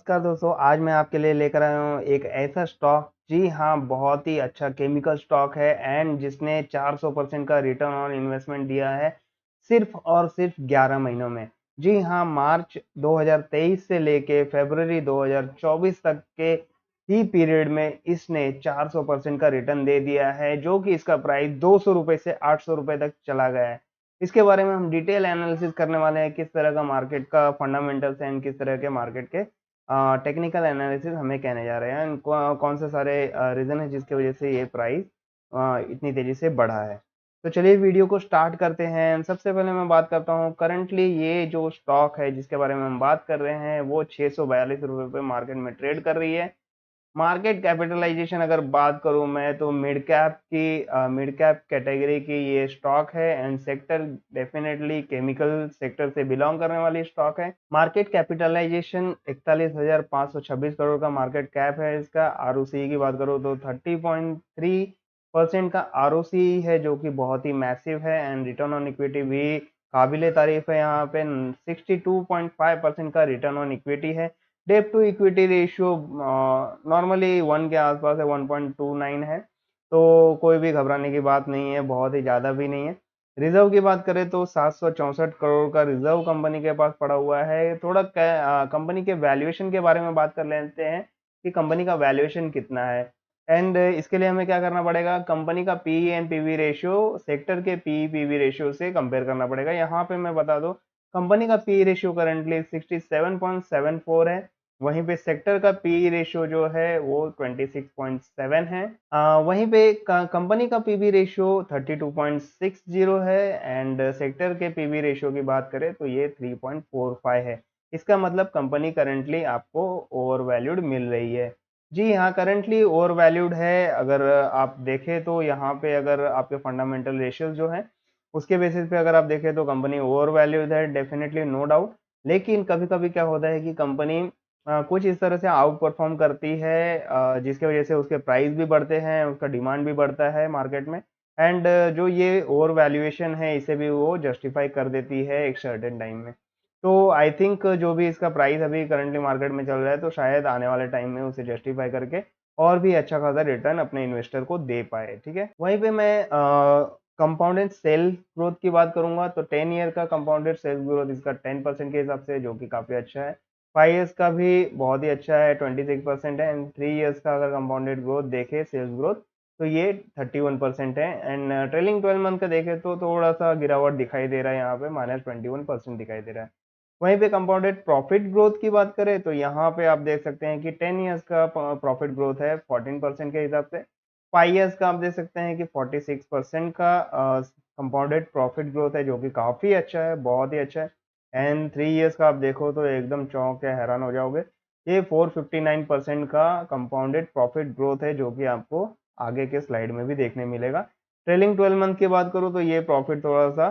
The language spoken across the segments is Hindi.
नमस्कार दोस्तों, आज मैं आपके लिए लेकर आया हूँ एक ऐसा स्टॉक। जी हाँ, बहुत ही अच्छा केमिकल स्टॉक है एंड जिसने 400% का रिटर्न ऑन इन्वेस्टमेंट दिया है सिर्फ और सिर्फ 11 महीनों में। जी हाँ, मार्च 2023 से लेके फरवरी 2024 तक के ही पीरियड में इसने 400% का रिटर्न दे दिया है, जो कि इसका प्राइस 200 रुपए से 800 रुपए तक चला गया है। इसके बारे में हम डिटेल एनालिसिस करने वाले हैं, किस तरह का मार्केट का फंडामेंटल्स है एंड किस तरह के मार्केट के टेक्निकल एनालिसिस हमें कहने जा रहे हैं एंड कौन से सारे रीज़न है जिसकी वजह से ये प्राइस इतनी तेज़ी से बढ़ा है। तो चलिए वीडियो को स्टार्ट करते हैं। सबसे पहले मैं बात करता हूँ करंटली ये जो स्टॉक है जिसके बारे में हम बात कर रहे हैं वो 642 रुपए पे मार्केट में ट्रेड कर रही है। मार्केट कैपिटलाइजेशन अगर बात करूँ मैं तो मिड कैप कैटेगरी की ये स्टॉक है and sector definitely chemical sector से बिलोंग करने वाली स्टॉक है। मार्केट कैपिटलाइजेशन 41,526 करोड़ का मार्केट कैप है इसका। आरओसी की बात करूँ तो 30.3% का आरओसी है, जो कि बहुत ही मैसिव है एंड रिटर्न ऑन इक्विटी भी काबिले तारीफ है। यहाँ पे 62.5% का रिटर्न ऑन इक्विटी है। Debt to equity ratio normally 1 के आसपास है, 1.29 है, तो कोई भी घबराने की बात नहीं है, बहुत ही ज़्यादा भी नहीं है। रिजर्व की बात करें तो 764 करोड़ का रिजर्व कंपनी के पास पड़ा हुआ है। थोड़ा कंपनी के वैल्यूएशन के बारे में बात कर लेते हैं कि कंपनी का वैल्यूएशन कितना है एंड इसके लिए हमें क्या करना पड़ेगा, कंपनी का P and PV ratio sector के पी पीवी रेशियो से कंपेयर करना पड़ेगा। यहाँ पे मैं बता दूं, कंपनी का पी रेशियो करंटली 67.74 है, वहीं पे सेक्टर का पी रेशियो जो है वो 26.7 है। वहीं पे कंपनी का पीबी रेशियो 32.60 है एंड सेक्टर के पीबी रेशियो की बात करें तो ये 3.45 है। इसका मतलब कंपनी करंटली आपको ओवर वैल्यूड मिल रही है। जी हाँ, करंटली ओवर वैल्यूड है। अगर आप देखें तो यहाँ पे अगर आपके फंडामेंटल रेशियोज जो है उसके बेसिस पे अगर आप देखें तो कंपनी ओवर वैल्यूड है, डेफिनेटली नो डाउट। लेकिन कभी कभी क्या होता है कि कंपनी कुछ इस तरह से आउट परफॉर्म करती है, जिसकी वजह से उसके प्राइस भी बढ़ते हैं, उसका डिमांड भी बढ़ता है मार्केट में एंड जो ये ओवर वैल्यूएशन है इसे भी वो जस्टिफाई कर देती है एक सर्टेन टाइम में। तो आई थिंक जो भी इसका प्राइस अभी करंटली मार्केट में चल रहा है तो शायद आने वाले टाइम में उसे जस्टिफाई करके और भी अच्छा खासा रिटर्न अपने इन्वेस्टर को दे पाए। ठीक है, वहीं पे मैं कंपाउंडेड सेल ग्रोथ की बात करूंगा तो 10 ईयर का कंपाउंडेड सेल्स ग्रोथ इसका 10% के हिसाब से, जो कि काफी अच्छा है। 5 ईयर्स का भी बहुत ही अच्छा है, 26% है एंड 3 ईयर्स का अगर कंपाउंडेड ग्रोथ देखे सेल्स ग्रोथ तो ये 31% है एंड ट्रेलिंग 12 मंथ का देखे तो थोड़ा सा गिरावट दिखाई दे रहा है, यहाँ पे -21% दिखाई दे रहा है। वहीं पे कंपाउंडेड प्रॉफिट ग्रोथ की बात करें तो यहाँ पे आप देख सकते हैं कि 10 ईयर्स का प्रॉफिट ग्रोथ है 14% के हिसाब से। 5 ईयर्स का आप देख सकते हैं कि 46% का कंपाउंडेड प्रॉफिट ग्रोथ है, जो कि काफ़ी अच्छा है, बहुत ही अच्छा है। एंड 3 ईयर्स का आप देखो तो एकदम चौंक के हैरान हो जाओगे। ये 459% का कंपाउंडेड प्रॉफिट ग्रोथ है, जो कि आपको आगे के स्लाइड में भी देखने मिलेगा। ट्रेलिंग 12 मंथ की बात करूँ तो ये प्रॉफिट थोड़ा सा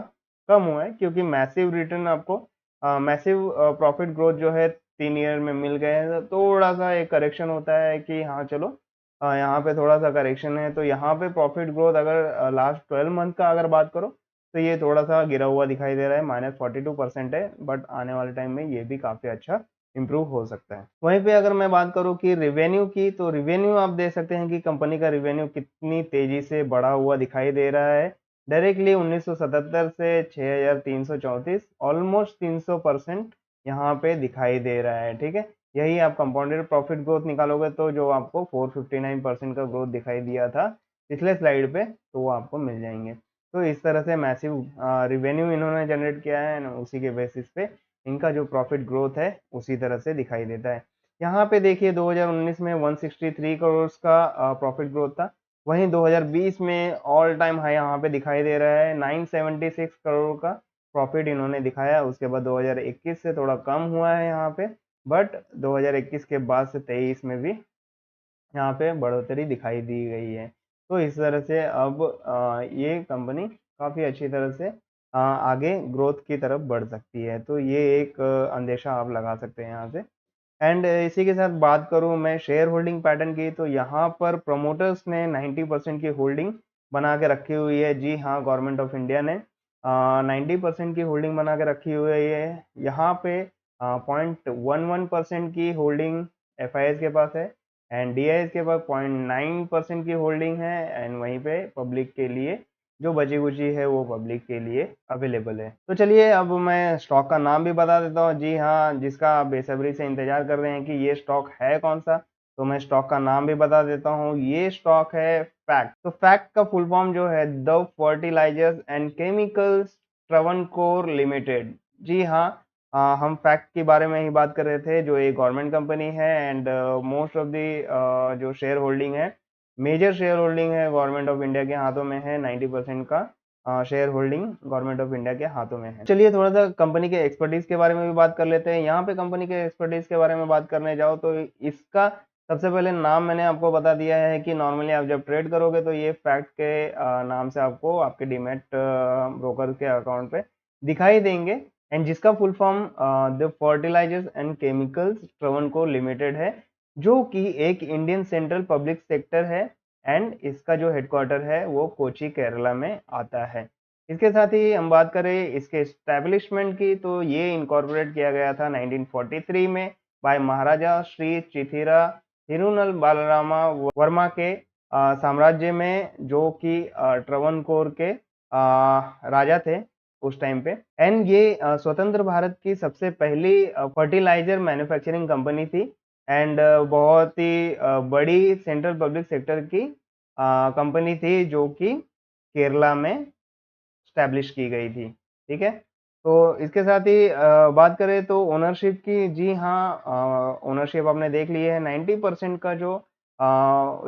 कम हुआ है, क्योंकि मैसिव रिटर्न आपको मैसिव प्रॉफिट ग्रोथ जो है 3 ईयर में मिल गए हैं। तो थोड़ा सा एक करेक्शन होता है कि हाँ चलो, यहाँ पे थोड़ा सा करेक्शन है, तो यहाँ पे प्रॉफिट ग्रोथ अगर लास्ट 12 मंथ का अगर बात करो तो ये थोड़ा सा गिरा हुआ दिखाई दे रहा है, -42% है, बट आने वाले टाइम में ये भी काफ़ी अच्छा इम्प्रूव हो सकता है। वहीं पे अगर मैं बात करूँ कि रिवेन्यू की, तो रिवेन्यू आप देख सकते हैं कि कंपनी का रिवेन्यू कितनी तेज़ी से बढ़ा हुआ दिखाई दे रहा है। डायरेक्टली 1977 से 6,334, ऑलमोस्ट 300% यहाँ पे दिखाई दे रहा है। ठीक है, यही आप कंपाउंडेड प्रॉफिट ग्रोथ निकालोगे तो जो आपको 459% का ग्रोथ दिखाई दिया था पिछले स्लाइड पे, तो वो आपको मिल जाएंगे। तो इस तरह से मैसिव रिवेन्यू इन्होंने जनरेट किया है ना, उसी के बेसिस पे इनका जो प्रॉफिट ग्रोथ है उसी तरह से दिखाई देता है। यहाँ पे देखिए 2019 में 163 करोड़ का प्रॉफिट ग्रोथ था। वहीं 2020 में ऑल टाइम हाई यहाँ पे दिखाई दे रहा है, 976 करोड़ का प्रॉफिट इन्होंने दिखाया। उसके बाद 2021 से थोड़ा कम हुआ है यहाँ पे, बट 2021 के बाद से 23 में भी यहाँ पे बढ़ोतरी दिखाई दी गई है। तो इस तरह से अब ये कंपनी काफ़ी अच्छी तरह से आगे ग्रोथ की तरफ बढ़ सकती है। तो ये एक अंदेशा आप लगा सकते हैं यहाँ से। एंड इसी के साथ बात करूँ मैं शेयर होल्डिंग पैटर्न की, तो यहाँ पर प्रमोटर्स ने 90% की होल्डिंग बना के रखी हुई है। जी हाँ, गवर्नमेंट ऑफ इंडिया ने 90% की होल्डिंग बना के रखी हुई है। यहाँ पे 0.11% की होल्डिंग FIS के पास है एंड DIS के पास 0.9% की होल्डिंग है एंड वहीं पे पब्लिक के लिए जो बची कुची है वो पब्लिक के लिए अवेलेबल है। तो चलिए अब मैं स्टॉक का नाम भी बता देता हूँ। जी हाँ, जिसका आप बेसब्री से इंतजार कर रहे हैं कि ये स्टॉक है कौन सा, तो मैं स्टॉक का नाम भी बता देता हूँ। ये स्टॉक है फैक्ट। तो फैक्ट का फुल फॉर्म जो है the fertilizers and chemicals Travancore limited. जी हाँ, हम फैक्ट के बारे में ही बात कर रहे थे, जो एक गवर्नमेंट कंपनी है एंड मोस्ट ऑफ द जो शेयर होल्डिंग है, मेजर शेयर होल्डिंग है गवर्नमेंट ऑफ इंडिया के हाथों में है। 90% का share holding government of India के हाथों में है। चलिए थोड़ा सा कंपनी के एक्सपर्टीज के बारे में भी बात कर लेते हैं। यहाँ पे कंपनी के एक्सपर्टीज के बारे में बात करने जाओ तो इसका सबसे पहले नाम मैंने आपको बता दिया है कि नॉर्मली आप जब ट्रेड करोगे तो ये फैक्ट के नाम से आपको आपके डीमैट ब्रोकर के अकाउंट पे दिखाई देंगे एंड जिसका full form the fertilizers and chemicals Travancore limited है, जो कि एक इंडियन सेंट्रल पब्लिक सेक्टर है एंड इसका जो हेडक्वार्टर है वो कोची केरला में आता है। इसके साथ ही हम बात करें इसके एस्टैब्लिशमेंट की, तो ये इनकॉर्पोरेट किया गया था 1943 में बाय महाराजा श्री चिथिरा थिरुनल बालरामा वर्मा के साम्राज्य में, जो कि ट्रावनकोर के राजा थे उस टाइम पे। एंड ये स्वतंत्र भारत की सबसे पहली फर्टिलाइजर मैन्युफैक्चरिंग कंपनी थी एंड बहुत ही बड़ी सेंट्रल पब्लिक सेक्टर की कंपनी थी, जो कि केरला में स्टैब्लिश की गई थी। ठीक है, तो इसके साथ ही बात करें तो ओनरशिप की, जी हाँ, ओनरशिप आपने देख ली है। 90% का जो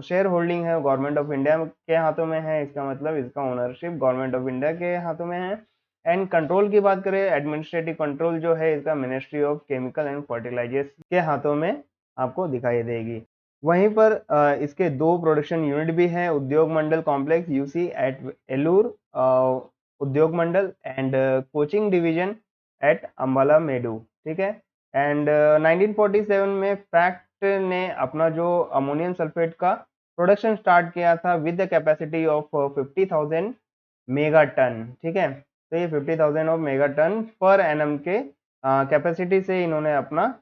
शेयर होल्डिंग है गवर्नमेंट ऑफ इंडिया के हाथों में है। इसका मतलब इसका ओनरशिप गवर्नमेंट ऑफ इंडिया के हाथों में है। एंड कंट्रोल की बात करें, एडमिनिस्ट्रेटिव कंट्रोल जो है इसका ministry of chemical and fertilizers के हाथों में आपको दिखाई देगी। वहीं पर इसके 2 प्रोडक्शन यूनिट भी हैं, Udyogamandal complex UC at Eloor Udyogamandal and Cochin division at Ambalamedu. ठीक है, एंड 1947 में फैक्ट ने अपना जो अमोनियम सल्फेट का प्रोडक्शन स्टार्ट किया था with the capacity of 50,000 mega ton. ठीक है, तो ये 50,000 of mega ton per annum के कैपेसिटी से इन्होंने अपना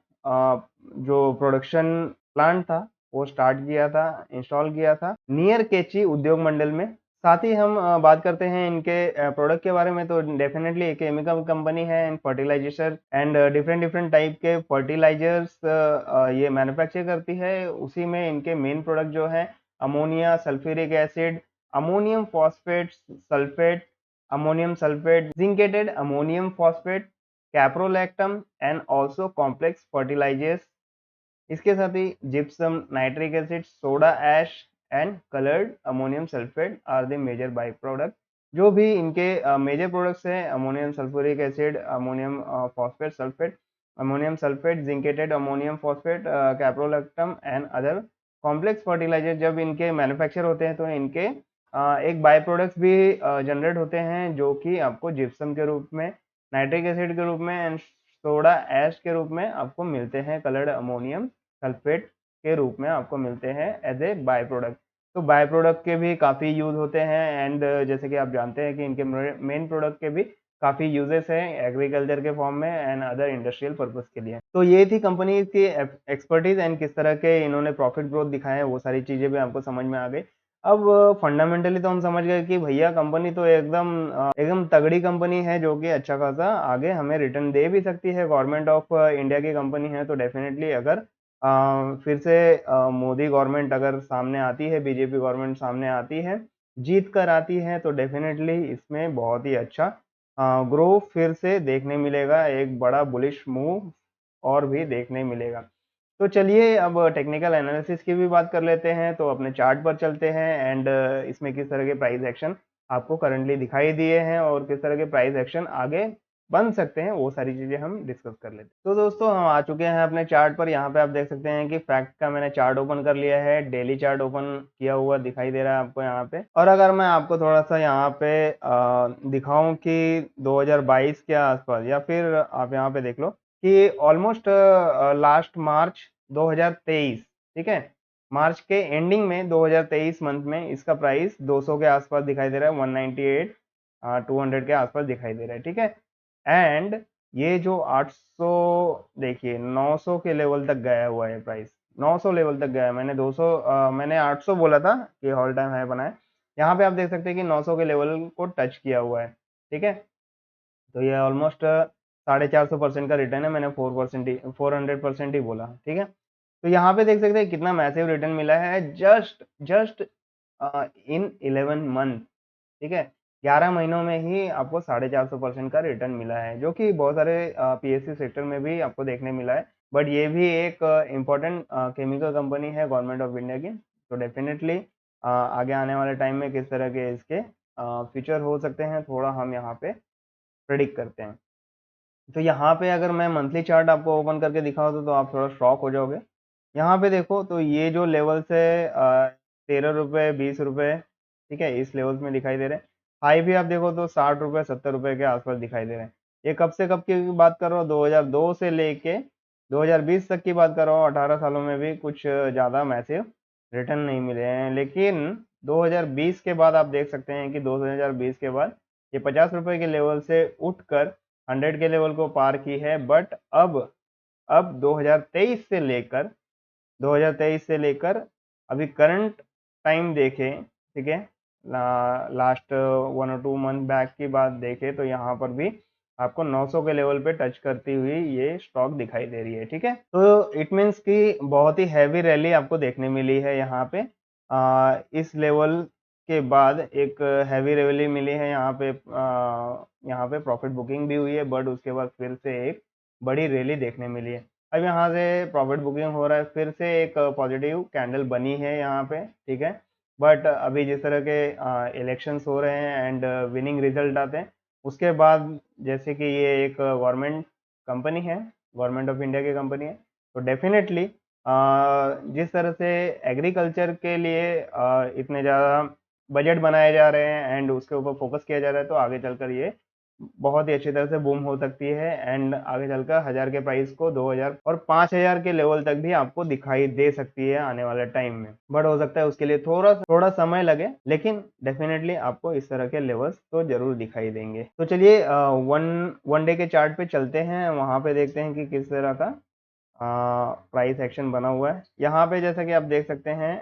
जो प्रोडक्शन प्लांट था वो स्टार्ट किया था, इंस्टॉल किया था नियर केची उद्योग मंडल में। साथ ही हम बात करते हैं इनके प्रोडक्ट के बारे में, तो डेफिनेटली एक केमिकल कंपनी है and fertilization and different different type के फर्टिलाइजर्स ये मैन्युफैक्चर करती है। उसी में इनके मेन प्रोडक्ट जो है ammonia sulphuric acid, ammonium phosphate sulphate, ammonium sulphate, zincated ammonium phosphate, caprolactam and also complex fertilizers. इसके साथ ही gypsum, nitric acid, soda ash and coloured ammonium sulphate are the major by product. जो भी इनके मेजर प्रोडक्ट्स हैं, ammonium sulphuric acid, ammonium phosphate sulphate, ammonium sulphate, zincated ammonium phosphate, caprolactam and other complex fertilizer जब इनके मैन्युफैक्चर होते हैं तो इनके एक बाई प्रोडक्ट्स भी जनरेट होते हैं, जो कि आपको जिप्सम के रूप में, नाइट्रिक एसिड के रूप में एंड सोडा ऐश के रूप में आपको मिलते हैं, कलर्ड अमोनियम सल्फेट के रूप में आपको मिलते हैं एज ए बाय प्रोडक्ट। तो बाय प्रोडक्ट के भी काफ़ी यूज़ होते हैं एंड जैसे कि आप जानते हैं कि इनके मेन प्रोडक्ट के भी काफ़ी यूजेस हैं एग्रीकल्चर के फॉर्म में एंड अदर इंडस्ट्रियल पर्पस के लिए। तो ये थी कंपनी की एक्सपर्टीज एंड किस तरह के इन्होंने प्रॉफिट ग्रोथ दिखाए हैं, वो सारी चीज़ें भी आपको समझ में आ गई। अब फंडामेंटली तो हम समझ गए कि भैया कंपनी तो एकदम तगड़ी कंपनी है, जो कि अच्छा खासा आगे हमें रिटर्न दे भी सकती है। गवर्नमेंट ऑफ इंडिया की कंपनी है, तो डेफिनेटली अगर फिर से मोदी गवर्नमेंट अगर सामने आती है, बीजेपी गवर्नमेंट सामने आती है, जीत कर आती है, तो डेफिनेटली इसमें बहुत ही अच्छा ग्रो फिर से देखने मिलेगा, एक बड़ा बुलिश मूव और भी देखने मिलेगा। तो चलिए अब टेक्निकल एनालिसिस की भी बात कर लेते हैं, तो अपने चार्ट पर चलते हैं एंड इसमें किस तरह के प्राइस एक्शन आपको करंटली दिखाई दिए हैं और किस तरह के प्राइस एक्शन आगे बन सकते हैं, वो सारी चीज़ें हम डिस्कस कर लेते हैं। तो दोस्तों हम आ चुके हैं अपने चार्ट पर। यहाँ पे आप देख सकते हैं कि फैक्ट का मैंने चार्ट ओपन कर लिया है, डेली चार्ट ओपन किया हुआ दिखाई दे रहा है आपको यहाँ पे। और अगर मैं आपको थोड़ा सा यहाँ पे दिखाऊं कि 2022 के आसपास, या फिर आप यहाँ पे देख लो कि ऑलमोस्ट लास्ट मार्च 2023, ठीक है, मार्च के एंडिंग में 2023 मंथ में इसका प्राइस 200 के आसपास दिखाई दे रहा है, 198 200 के आसपास दिखाई दे रहा है। ठीक है, एंड ये जो 800, देखिए 900 के लेवल तक गया हुआ है प्राइस, 900 लेवल तक गया है। मैंने 200 मैंने 800 बोला था कि ऑल टाइम हाई बना है। यहाँ पे आप देख सकते हैं कि 900 के लेवल को टच किया हुआ है। ठीक है, तो ये ऑलमोस्ट 450% का रिटर्न है। मैंने 4% ही 400% ही बोला। ठीक है, तो यहाँ पे देख सकते हैं कितना मैसिव रिटर्न मिला है जस्ट जस्ट इन 11 मंथ। ठीक है, 11 महीनों में ही आपको 450% का रिटर्न मिला है, जो कि बहुत सारे पीएसयू सेक्टर में भी आपको देखने मिला है। बट ये भी एक इम्पोर्टेंट केमिकल कंपनी है गवर्नमेंट ऑफ इंडिया की। तो डेफिनेटली आगे आने वाले टाइम में किस तरह के इसके फ्यूचर हो सकते हैं, थोड़ा हम यहाँ पे प्रेडिक्ट करते हैं। तो यहाँ पे अगर मैं मंथली चार्ट आपको ओपन करके दिखाऊँ तो आप थोड़ा शॉक हो जाओगे। यहाँ पे देखो तो ये जो लेवल्स है 13 रुपये 20 रुपये, ठीक है, इस लेवल्स में दिखाई दे रहे हैं। हाई भी आप देखो तो 60 रुपये 70 रुपये के आसपास दिखाई दे रहे हैं। ये कब से कब की बात कर रहा हूँ, 2002 से लेके 2020 तक की बात कर रहा हूँ। 18 सालों में भी कुछ ज़्यादा मैसिव रिटर्न नहीं मिले हैं। लेकिन 2020 के बाद आप देख सकते हैं कि 2020 के बाद ये 50 रुपये के लेवल से उठकर 100 के लेवल को पार की है। बट अब 2023 से लेकर अभी करंट टाइम देखें, ठीक है, लास्ट 1 और 2 मंथ बैक की बात देखें तो यहाँ पर भी आपको 900 के लेवल पे टच करती हुई ये स्टॉक दिखाई दे रही है। ठीक है, तो इट मीन्स कि बहुत ही हैवी रैली आपको देखने मिली है यहाँ पे। इस लेवल के बाद एक हैवी रैली मिली है यहाँ पे प्रॉफिट बुकिंग भी हुई है, बट उसके बाद फिर से एक बड़ी रैली देखने मिली है। अब यहाँ से प्रॉफिट बुकिंग हो रहा है, फिर से एक पॉजिटिव कैंडल बनी है यहाँ पे। ठीक है, बट अभी जिस तरह के इलेक्शंस हो रहे हैं एंड विनिंग रिजल्ट आते हैं, उसके बाद जैसे कि ये एक गवर्नमेंट कंपनी है, गवर्नमेंट ऑफ इंडिया की कंपनी है, तो डेफिनेटली जिस तरह से एग्रीकल्चर के लिए इतने ज़्यादा बजट बनाए जा रहे हैं एंड उसके ऊपर फोकस किया जा रहा है, तो आगे चलकर ये बहुत ही अच्छी तरह से बूम हो सकती है एंड आगे चलकर 1000 के प्राइस को 2000 और 5000 के लेवल तक भी आपको दिखाई दे सकती है आने वाले टाइम में। बट हो सकता है उसके लिए थोड़ा थोड़ा समय लगे, लेकिन डेफिनेटली आपको इस तरह के लेवल्स तो जरूर दिखाई देंगे। तो चलिए वन वन डे के चार्ट पे चलते हैं, वहां पे देखते हैं कि किस तरह का प्राइस एक्शन बना हुआ है। यहाँ पे जैसा कि आप देख सकते हैं,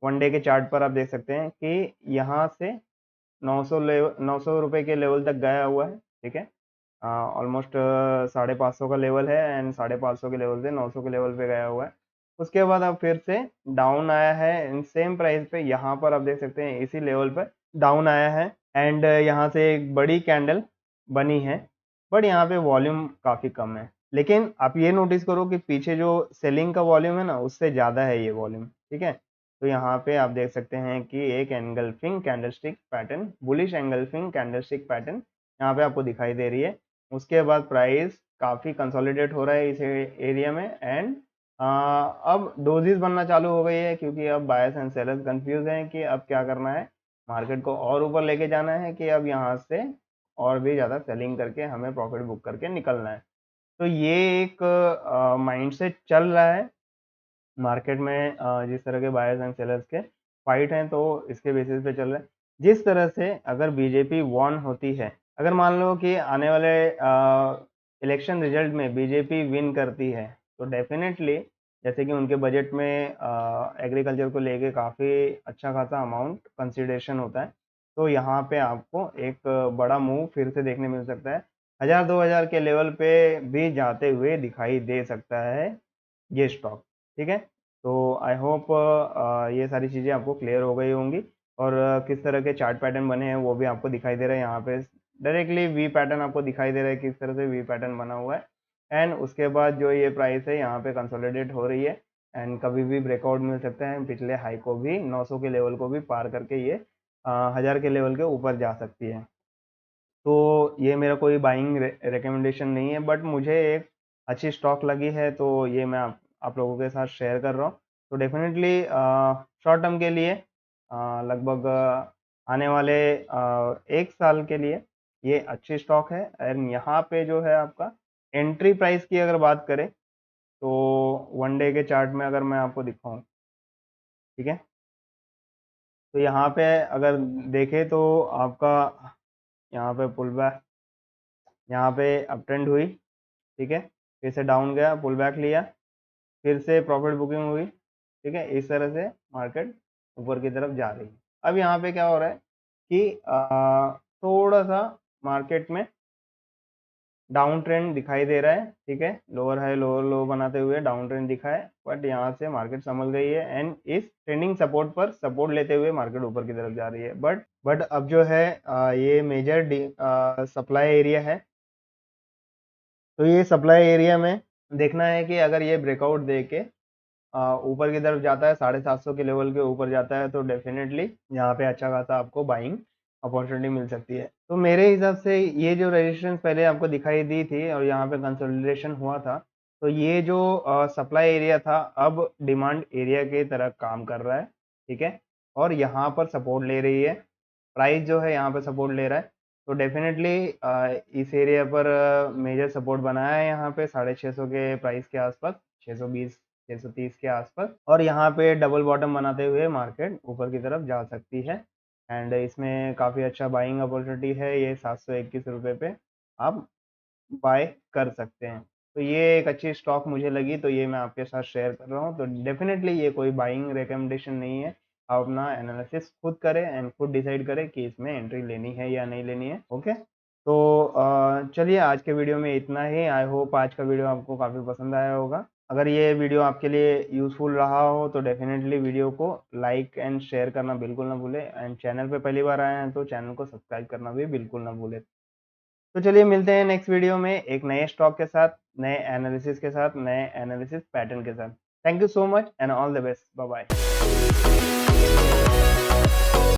वन डे के चार्ट पर आप देख सकते हैं कि यहाँ से 900 रुपए के लेवल तक गया हुआ है। ठीक है, ऑलमोस्ट 550 का लेवल है एंड 550 के लेवल से 900 के लेवल पे गया हुआ है। उसके बाद अब फिर से डाउन आया है इन सेम प्राइस पे, यहाँ पर आप देख सकते हैं इसी लेवल पर डाउन आया है एंड यहाँ से एक बड़ी कैंडल बनी है। बट यहाँ पे वॉल्यूम काफ़ी कम है, लेकिन आप ये नोटिस करो कि पीछे जो सेलिंग का वॉल्यूम है ना, उससे ज़्यादा है ये वॉल्यूम। ठीक है, तो यहाँ पे आप देख सकते हैं कि एक engulfing candlestick pattern, bullish engulfing candlestick pattern यहाँ पे आपको दिखाई दे रही है। उसके बाद प्राइस काफ़ी कंसोलिडेट हो रहा है इस एरिया में एंड अब डोजेस बनना चालू हो गई है, क्योंकि अब बायर्स एंड सेलर्स कंफ्यूज हैं कि अब क्या करना है, मार्केट को और ऊपर लेके जाना है कि अब यहाँ से और भी ज़्यादा सेलिंग करके हमें प्रॉफिट बुक करके निकलना है। तो ये एक माइंडसेट चल रहा है मार्केट में, जिस तरह के बायर्स एंड सेलर्स के फाइट हैं, तो इसके बेसिस पे चल रहा है। जिस तरह से अगर बीजेपी वॉन होती है, अगर मान लो कि आने वाले इलेक्शन रिजल्ट में बीजेपी विन करती है, तो डेफिनेटली जैसे कि उनके बजट में एग्रीकल्चर को लेके काफ़ी अच्छा खासा अमाउंट कंसिडरेशन होता है, तो यहाँ पे आपको एक बड़ा मूव फिर से देखने मिल सकता है। 1000-2000 के लेवल पे भी जाते हुए दिखाई दे सकता है ये स्टॉक। ठीक है, तो आई होप ये सारी चीज़ें आपको क्लियर हो गई होंगी और किस तरह के चार्ट पैटर्न बने हैं वो भी आपको दिखाई दे रहा है। यहाँ पे डायरेक्टली वी पैटर्न आपको दिखाई दे रहा है, किस तरह से वी पैटर्न बना हुआ है एंड उसके बाद जो ये प्राइस है यहाँ पे कंसोलिडेट हो रही है एंड कभी भी ब्रेकआउट मिल सकता है। पिछले हाई को भी 900 के लेवल को भी पार करके ये 1000 के लेवल के ऊपर जा सकती है। तो ये मेरा कोई बाइंग रिकमेंडेशन नहीं है, बट मुझे एक अच्छी स्टॉक लगी है, तो ये मैं आप लोगों के साथ शेयर कर रहा हूँ। तो डेफिनेटली शॉर्ट टर्म के लिए लगभग आने वाले 1 साल के लिए ये अच्छी स्टॉक है। एंड यहाँ पे जो है आपका एंट्री प्राइस की अगर बात करें, तो वन डे के चार्ट में अगर मैं आपको दिखाऊं, ठीक है, तो यहाँ पे अगर देखें तो आपका यहाँ पे पुल बैक यहाँ पे अप ट्रेंड हुई, ठीक है, फिर से डाउन गया, पुल बैक लिया, फिर से प्रॉफिट बुकिंग हुई, ठीक है। इस तरह से मार्केट ऊपर की तरफ जा रही है। अब यहाँ पे क्या हो रहा है कि थोड़ा सा मार्केट में डाउन ट्रेंड दिखाई दे रहा है, ठीक है, लोअर हाई लोअर लो बनाते हुए डाउन ट्रेंड दिखा है, बट यहाँ से मार्केट संभल गई है एंड इस ट्रेंडिंग सपोर्ट पर सपोर्ट लेते हुए मार्केट ऊपर की तरफ जा रही है। बट अब जो है ये मेजर सप्लाई एरिया है, तो ये सप्लाई एरिया में देखना है कि अगर ये ब्रेकआउट दे के ऊपर की तरफ जाता है, 750 के लेवल के ऊपर जाता है, तो डेफिनेटली यहाँ पे अच्छा खासा आपको बाइंग अपॉर्चुनिटी मिल सकती है। तो मेरे हिसाब से ये जो रेजिस्टेंस पहले आपको दिखाई दी थी और यहाँ पे कंसोलिडेशन हुआ था, तो ये जो सप्लाई एरिया था अब डिमांड एरिया की तरह काम कर रहा है, ठीक है, और यहाँ पर सपोर्ट ले रही है, प्राइस जो है यहाँ पे सपोर्ट ले रहा है। तो डेफिनेटली इस एरिया पर मेजर सपोर्ट बनाया है यहाँ पे 650 के प्राइस के आसपास, 620 630 के आसपास, और यहाँ पे डबल बॉटम बनाते हुए मार्केट ऊपर की तरफ जा सकती है एंड इसमें काफ़ी अच्छा बाइंग अपॉर्चुनिटी है। ये 721 रुपये पे आप बाय कर सकते हैं। तो ये एक अच्छी स्टॉक मुझे लगी, तो ये मैं आपके साथ शेयर कर रहा हूँ। तो डेफिनेटली ये कोई बाइंग रिकमेंडेशन नहीं है, आप अपना एनालिसिस खुद करें एंड खुद डिसाइड करें कि इसमें एंट्री लेनी है या नहीं लेनी है। ओके, तो चलिए आज के वीडियो में इतना ही। आई होप आज का वीडियो आपको काफ़ी पसंद आया होगा। अगर ये वीडियो आपके लिए यूज़फुल रहा हो तो डेफिनेटली वीडियो को लाइक एंड शेयर करना बिल्कुल ना भूलें एंड चैनल पे पहली बार आए हैं तो चैनल को सब्सक्राइब करना भी बिल्कुल ना भूलें। तो चलिए मिलते हैं नेक्स्ट वीडियो में एक नए स्टॉक के साथ, नए एनालिसिस के साथ, नए एनालिसिस पैटर्न के साथ। Thank you so much and all the best. Bye bye.